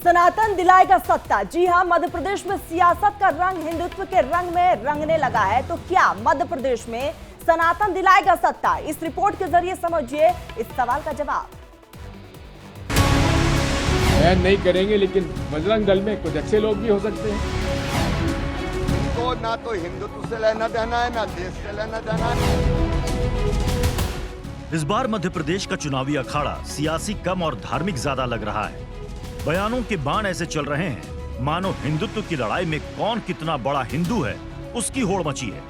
सनातन दिलाएगा सत्ता। जी हां, मध्य प्रदेश में सियासत का रंग हिंदुत्व के रंग में रंगने लगा है। तो क्या मध्य प्रदेश में सनातन दिलाएगा सत्ता? इस रिपोर्ट के जरिए समझिए इस सवाल का जवाब। बैन नहीं करेंगे, लेकिन बजरंग दल में कुछ अच्छे लोग भी हो सकते हैं। तो ना तो हिंदुत्व से लेना देना है, ना देश से लेना देना है। इस बार मध्य प्रदेश का चुनावी अखाड़ा सियासी कम और धार्मिक ज्यादा लग रहा है। बयानों के बाण ऐसे चल रहे हैं मानो हिंदुत्व की लड़ाई में कौन कितना बड़ा हिंदू है उसकी होड़ मची है।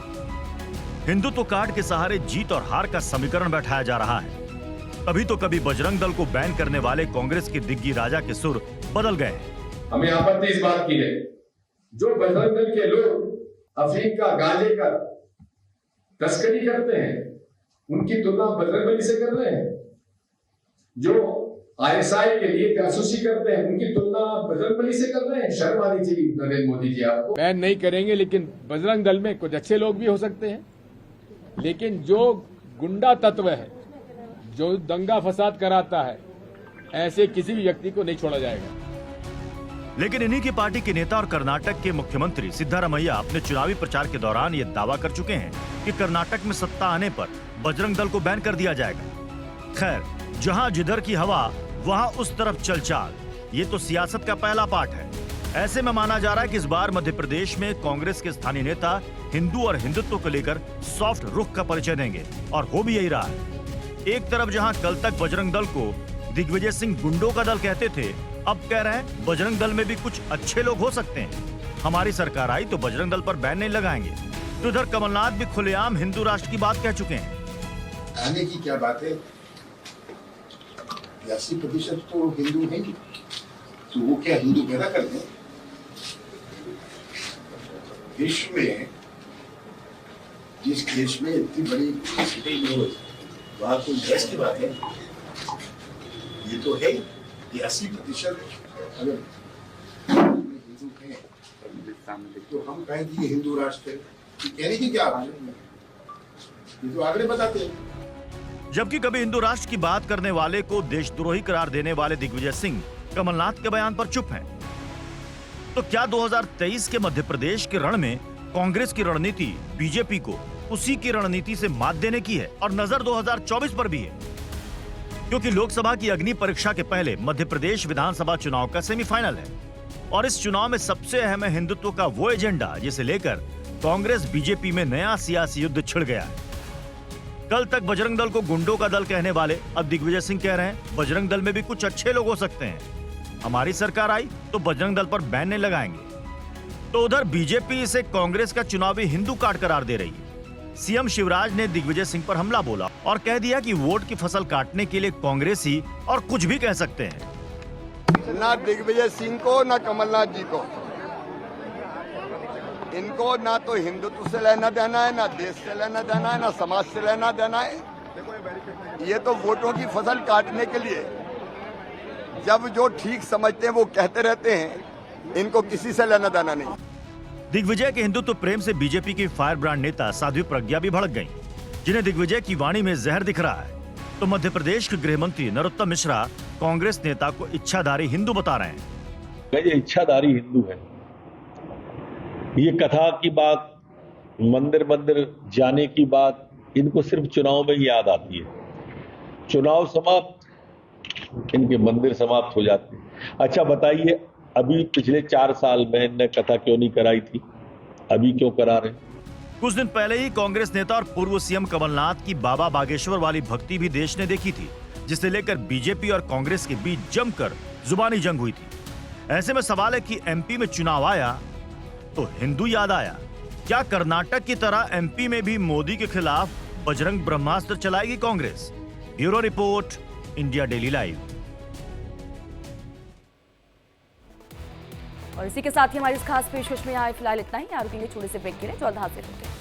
हिंदुत्व कार्ड के सहारे जीत और हार का समीकरण बैठाया जा रहा है। कभी तो कभी बजरंग दल को बैन करने वाले कांग्रेस के दिग्गी राजा के सुर बदल गए हैं। हमें आपत्ति इस बात की है, जो बजरंग दल के लोग अफीम का, गांजे का तस्करी करते हैं, उनकी तुलना बजरंग बली से कर रहे हैं। जो आईएसआई के लिए जासूसी करते हैं, उनकी तुलना बजरंग बली से कर रहे हैं। शर्म आनी चाहिए नरेंद्र मोदी जी आपको। बैन नहीं करेंगे, लेकिन बजरंग दल में कुछ अच्छे लोग भी हो सकते हैं। लेकिन जो गुंडा तत्व है, जो दंगा फसाद कराता है, ऐसे किसी भी व्यक्ति को नहीं छोड़ा जाएगा। लेकिन इन्हीं की पार्टी के नेता और कर्नाटक के मुख्यमंत्री सिद्धारमैया अपने चुनावी प्रचार के दौरान ये दावा कर चुके हैं कि कर्नाटक में सत्ता आने पर बजरंग दल को बैन कर दिया जाएगा। खैर, जहां जिधर की हवा वहां उस तरफ चल चाल, ये तो सियासत का पहला पार्ट है। ऐसे में माना जा रहा है कि इस बार मध्य प्रदेश में कांग्रेस के स्थानीय नेता हिंदू और हिंदुत्व को लेकर सॉफ्ट रुख का परिचय देंगे, और हो भी यही रहा है। एक तरफ जहां कल तक बजरंग दल को दिग्विजय सिंह गुंडों का दल कहते थे, अब कह रहे हैं बजरंग दल में भी कुछ अच्छे लोग हो सकते हैं। हमारी सरकार आई तो बजरंग दल पर बैन नहीं लगाएंगे। तो इधर कमलनाथ भी खुलेआम हिंदू राष्ट्र की बात कह चुके हैं। आने की क्या बात है, 80% तो हिंदू हैं, तो वो क्या हिंदू पैदा कर दें? विश्व में जिस देश में इतनी बड़ी सिटी में वहां कोई देश की बात है? ये तो है कि 80% अगर हिंदू हैं तो हम कहें कि ये हिंदू राष्ट्र है। कहने की क्या बात है, ये तो आगे बताते हैं। जबकि कभी हिंदू राष्ट्र की बात करने वाले को देशद्रोही करार देने वाले दिग्विजय सिंह कमलनाथ के बयान पर चुप हैं। तो क्या 2023 के मध्य प्रदेश के रण में कांग्रेस की रणनीति बीजेपी को उसी की रणनीति से मात देने की है? और नजर 2024 पर भी है, क्योंकि लोकसभा की अग्नि परीक्षा के पहले मध्य प्रदेश विधानसभा चुनाव का सेमीफाइनल है। और इस चुनाव में सबसे अहम है हिंदुत्व का वो एजेंडा जिसे लेकर कांग्रेस बीजेपी में नया सियासी युद्ध छिड़ गया है। कल तक बजरंग दल को गुंडों का दल कहने वाले अब दिग्विजय सिंह कह रहे हैं बजरंग दल में भी कुछ अच्छे लोग हो सकते हैं। हमारी सरकार आई तो बजरंग दल पर बैन नहीं लगाएंगे। तो उधर बीजेपी इसे कांग्रेस का चुनावी हिंदू कार्ड करार दे रही है। सीएम शिवराज ने दिग्विजय सिंह पर हमला बोला और कह दिया कि वोट की फसल काटने के लिए कांग्रेसी और कुछ भी कह सकते हैं। ना दिग्विजय सिंह को, ना कमलनाथ जी को, इनको ना तो हिंदुत्व से लेना देना है, ना देश से लेना देना है, ना समाज से लेना देना है। ये तो वोटों की फसल काटने के लिए जब जो ठीक समझते हैं वो कहते रहते हैं। इनको किसी से लेना देना नहीं। दिग्विजय के हिंदुत्व प्रेम से बीजेपी की फायर ब्रांड नेता साध्वी प्रज्ञा भी भड़क गईं, जिन्हें दिग्विजय की वाणी में जहर दिख रहा है। तो मध्य प्रदेश के गृह मंत्री नरोत्तम मिश्रा कांग्रेस नेता को इच्छाधारी हिंदू बता रहे हैं। ये इच्छाधारी हिंदू है। ये कथा की बात, मंदिर मंदिर जाने की बात इनको सिर्फ चुनाव में ही याद आती है। चुनाव समाप्त, इनके मंदिर समाप्त हो जाते हैं। अच्छा बताइए, अभी पिछले 4 साल में इनने कथा क्यों नहीं कराई थी? अभी क्यों करा रहे? कुछ दिन पहले ही कांग्रेस नेता और पूर्व सीएम कमलनाथ की बाबा बागेश्वर वाली भक्ति भी देश ने देखी थी, जिसे लेकर बीजेपी और कांग्रेस के बीच जमकर जुबानी जंग हुई थी। ऐसे में सवाल है कि एमपी में चुनाव आया तो हिंदू याद आया। क्या कर्नाटक की तरह एमपी में भी मोदी के खिलाफ बजरंग ब्रह्मास्त्र चलाएगी Congress? Bureau report, India daily live. और इसी के साथ ही हमारी इस खास पेशकश में यहाँ फिलहाल इतना ही। आरोपी छोटे से ब्रेक के लिए जल्द हाजिर होते हैं।